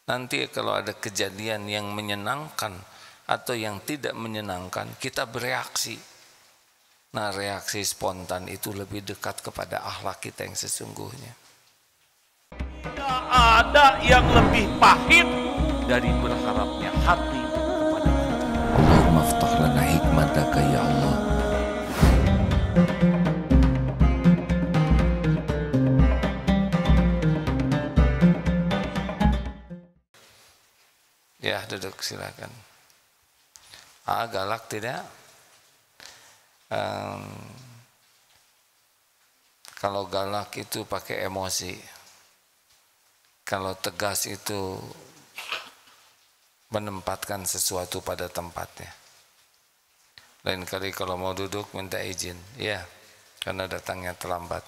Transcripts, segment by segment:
Nanti kalau ada kejadian yang menyenangkan atau yang tidak menyenangkan, kita bereaksi. Nah, reaksi spontan itu lebih dekat kepada akhlak kita yang sesungguhnya. Tidak ada yang lebih pahit dari berharapnya hati kepada Allah. Allahumma aftah lana hikmataka ya Allah. Ya, duduk silakan. Galak tidak? Kalau galak itu pakai emosi. Kalau tegas itu menempatkan sesuatu pada tempatnya. Lain kali kalau mau duduk minta izin, ya, karena datangnya terlambat.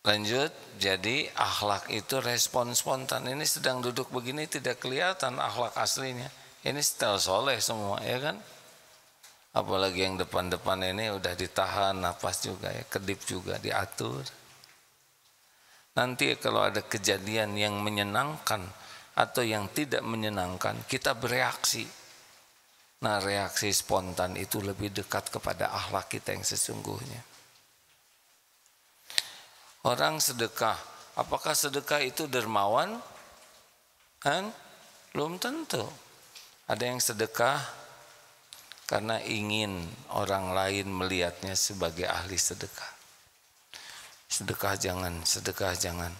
Lanjut, jadi akhlak itu respon spontan. Ini sedang duduk begini tidak kelihatan akhlak aslinya. Ini style soleh semua, ya kan? Apalagi yang depan-depan ini udah ditahan nafas juga ya, kedip juga diatur. Nanti kalau ada kejadian yang menyenangkan atau yang tidak menyenangkan, kita bereaksi. Nah, reaksi spontan itu lebih dekat kepada akhlak kita yang sesungguhnya. Orang sedekah, apakah sedekah itu dermawan? Kan? Belum tentu. Ada yang sedekah karena ingin orang lain melihatnya sebagai ahli sedekah. Sedekah jangan.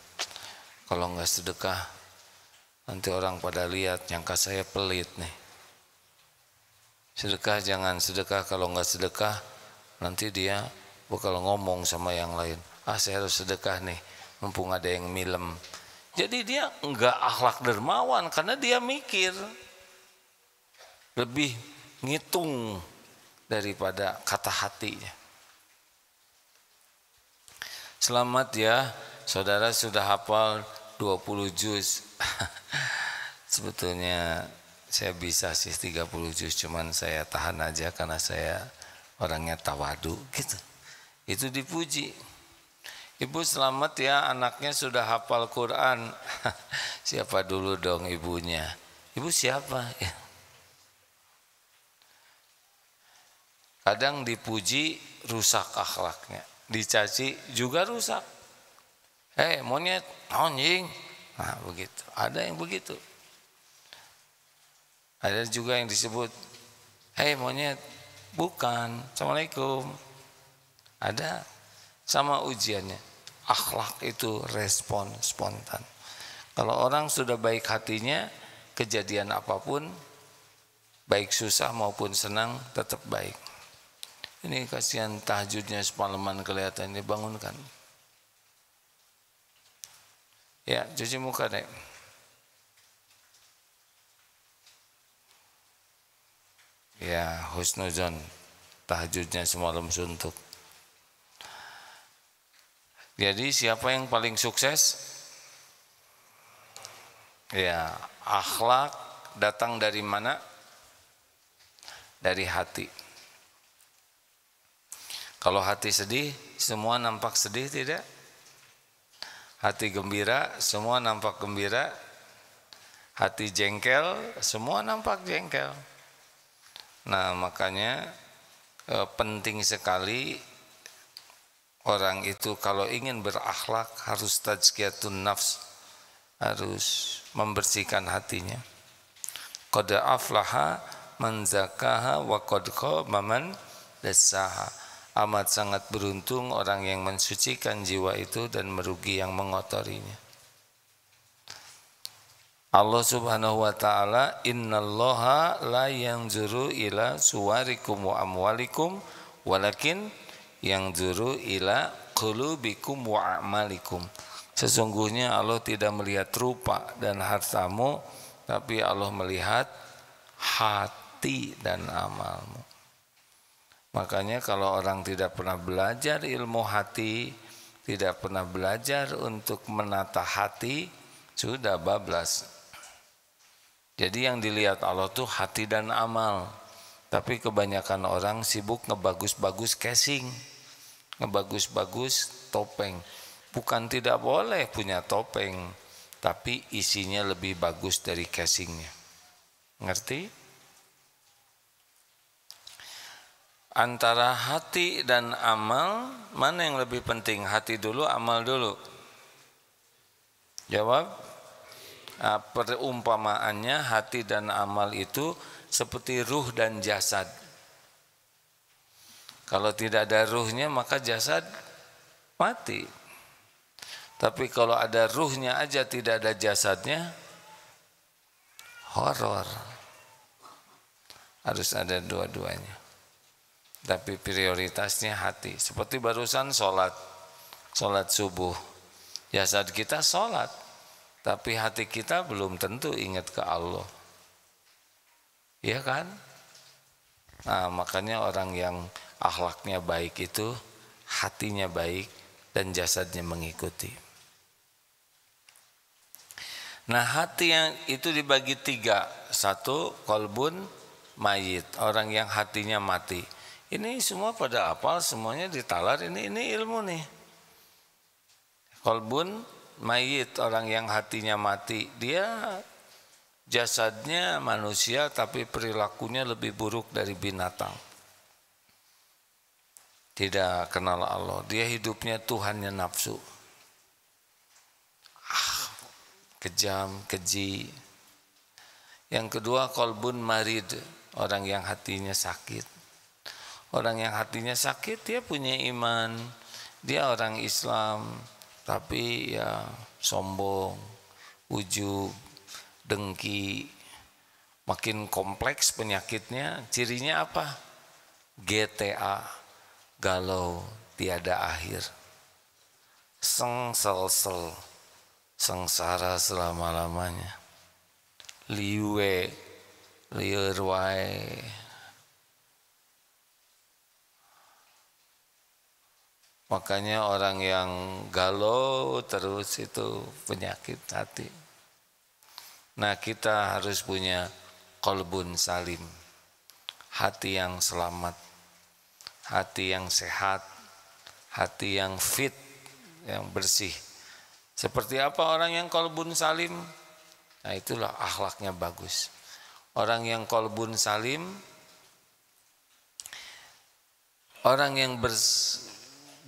Kalau enggak sedekah, nanti orang pada lihat nyangka saya pelit nih. Sedekah jangan, sedekah kalau enggak sedekah, nanti dia bakal ngomong sama yang lain. Saya harus sedekah nih, mumpung ada yang milem. Jadi dia enggak akhlak dermawan karena dia mikir. Lebih ngitung daripada kata hatinya. Selamat ya, saudara sudah hafal 20 juz. Sebetulnya saya bisa sih 30 juz, cuman saya tahan aja karena saya orangnya tawadu gitu. Itu dipuji. Ibu selamat ya, anaknya sudah hafal Quran. Siapa dulu dong ibunya? Ibu siapa? Ya. Kadang dipuji rusak akhlaknya, dicaci juga rusak. Monyet, anjing. Nah, begitu. Ada yang begitu. Ada juga yang disebut, monyet, bukan. Assalamualaikum. Ada. Sama ujiannya. Akhlak itu respon spontan. Kalau orang sudah baik hatinya, kejadian apapun, baik susah maupun senang, tetap baik. Ini kasihan tahajudnya semalaman kelihatan, dibangunkan. Ya, cuci muka deh. Ya, husnuzon, tahajudnya semalam suntuk. Jadi siapa yang paling sukses? Ya, akhlak datang dari mana? Dari hati. Kalau hati sedih, semua nampak sedih tidak? Hati gembira, semua nampak gembira. Hati jengkel, semua nampak jengkel. Nah, makanya penting sekali orang itu kalau ingin berakhlak harus tazkiyatun nafs, harus membersihkan hatinya. Qad aflaha man zakaha wa qad khaba man dassaha. Amat sangat beruntung orang yang mensucikan jiwa itu dan merugi yang mengotorinya. Allah Subhanahu wa taala, innallaha la yanzuru ila suwarikum wa amwalikum walakin yanzuru ila qulubikum wa a'malikum. Sesungguhnya Allah tidak melihat rupa dan hartamu, tapi Allah melihat hati dan amalmu. Makanya kalau orang tidak pernah belajar ilmu hati, tidak pernah belajar untuk menata hati, sudah bablas. Jadi yang dilihat Allah tuh hati dan amal. Tapi kebanyakan orang sibuk ngebagus-bagus casing, ngebagus-bagus topeng. Bukan tidak boleh punya topeng, tapi isinya lebih bagus dari casingnya. Ngerti? Antara hati dan amal, mana yang lebih penting? Hati dulu, amal dulu? Jawab. Nah, perumpamaannya hati dan amal itu seperti ruh dan jasad. Kalau tidak ada ruhnya maka jasad mati. Tapi kalau ada ruhnya aja tidak ada jasadnya, horor. Harus ada dua-duanya. Tapi prioritasnya hati. Seperti barusan sholat subuh. Jasad kita sholat, tapi hati kita belum tentu ingat ke Allah. Iya kan? Nah, makanya orang yang akhlaknya baik itu hatinya baik dan jasadnya mengikuti. Nah, hati yang itu dibagi 3. 1, qalbun mayit, orang yang hatinya mati. Ini semua pada apal, semuanya ditalar, ini ilmu nih. Qalbun mayit, orang yang hatinya mati, dia jasadnya manusia tapi perilakunya lebih buruk dari binatang. Tidak kenal Allah, dia hidupnya Tuhannya nafsu. Kejam, keji. Yang kedua, qalbun marid, orang yang hatinya sakit. Orang yang hatinya sakit, dia punya iman, dia orang Islam, tapi ya sombong, ujub, dengki, makin kompleks penyakitnya. Cirinya apa? GTA, galau, tiada akhir, sengsel, sengsara selama-lamanya, liur wae. Makanya orang yang galau terus itu penyakit hati. Nah, kita harus punya qalbun salim, hati yang selamat, hati yang sehat, hati yang fit, yang bersih. Seperti apa orang yang qalbun salim? Nah, itulah akhlaknya bagus. Orang yang qalbun salim, orang yang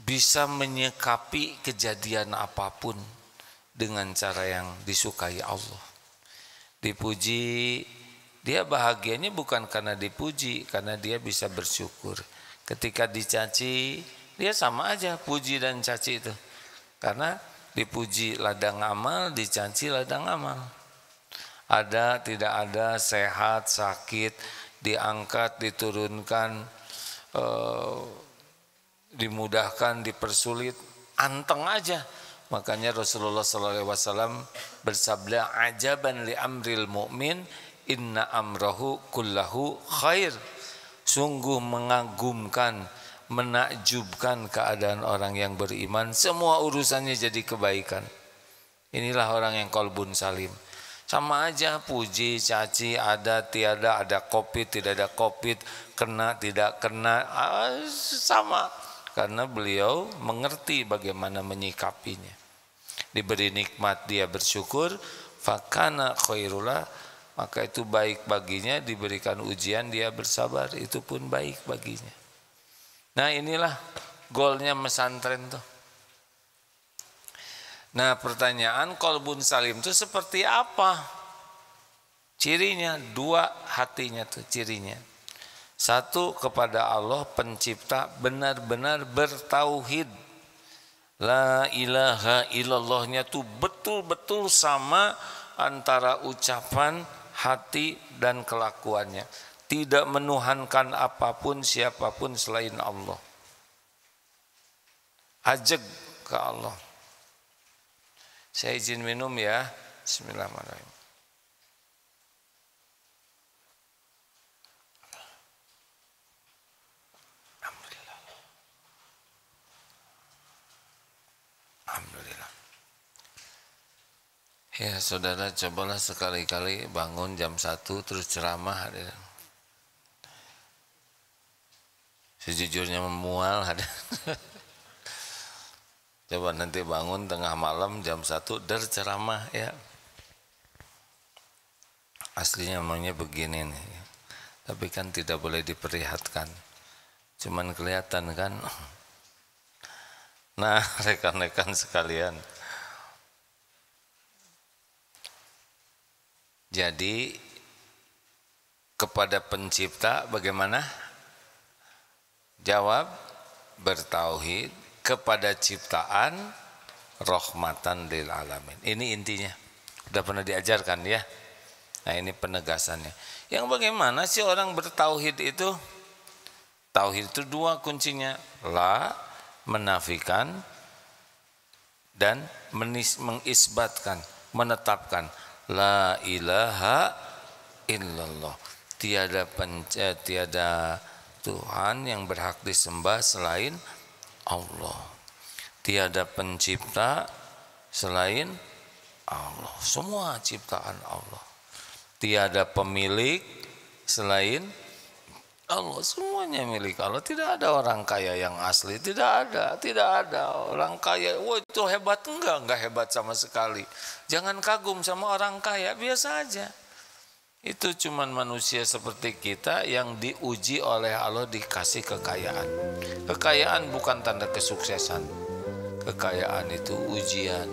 bisa menyikapi kejadian apapun dengan cara yang disukai Allah. Dipuji, dia bahagianya bukan karena dipuji, karena dia bisa bersyukur. Ketika dicaci, dia sama aja puji dan caci itu. Karena dipuji ladang amal, dicaci ladang amal. Ada, tidak ada, sehat, sakit, diangkat, diturunkan, dimudahkan, dipersulit, anteng aja. Makanya Rasulullah SAW bersabda, ajaban li amril mu'min, inna amrahu kullahu khair. Sungguh mengagumkan, menakjubkan keadaan orang yang beriman, semua urusannya jadi kebaikan. Inilah orang yang qalbun salim. Sama aja puji, caci, ada, tiada, ada covid, tidak ada covid, kena, tidak kena, sama. Karena beliau mengerti bagaimana menyikapinya. Diberi nikmat dia bersyukur, fakana khairullah, maka itu baik baginya. Diberikan ujian dia bersabar, itu pun baik baginya. Nah, inilah goalnya pesantren tuh. Nah, pertanyaan qalbun salim itu seperti apa? Cirinya 2, hatinya tuh cirinya. 1, kepada Allah pencipta, benar-benar bertauhid. La ilaha illallahnya tuh betul-betul sama antara ucapan, hati, dan kelakuannya. Tidak menuhankan apapun, siapapun selain Allah. Ajeg ke Allah. Saya izin minum ya. Bismillahirrahmanirrahim. Alhamdulillah. Ya saudara, cobalah sekali-kali bangun jam 1 terus ceramah. Sejujurnya memual. Coba nanti bangun tengah malam jam 1 ceramah ya. Aslinya maunya begini nih. Tapi kan tidak boleh diperlihatkan. Cuman kelihatan kan. Nah, rekan-rekan sekalian. Jadi kepada pencipta bagaimana? Jawab bertauhid, kepada ciptaan rahmatan lil alamin. Ini intinya. Sudah pernah diajarkan ya. Nah, ini penegasannya. Yang bagaimana sih orang bertauhid itu? Tauhid itu dua kuncinya. La, menafikan, dan mengisbatkan, menetapkan. La ilaha illallah. Tiada Tuhan yang berhak disembah selain Allah. Tiada pencipta selain Allah. Semua ciptaan Allah. Tiada pemilik selain Allah. Semuanya milik Allah. Tidak ada orang kaya yang asli. Tidak ada orang kaya. Wah, itu hebat. Enggak hebat sama sekali. Jangan kagum sama orang kaya. Biasa aja. Itu cuman manusia seperti kita yang diuji oleh Allah, dikasih kekayaan. Kekayaan bukan tanda kesuksesan. Kekayaan itu ujian.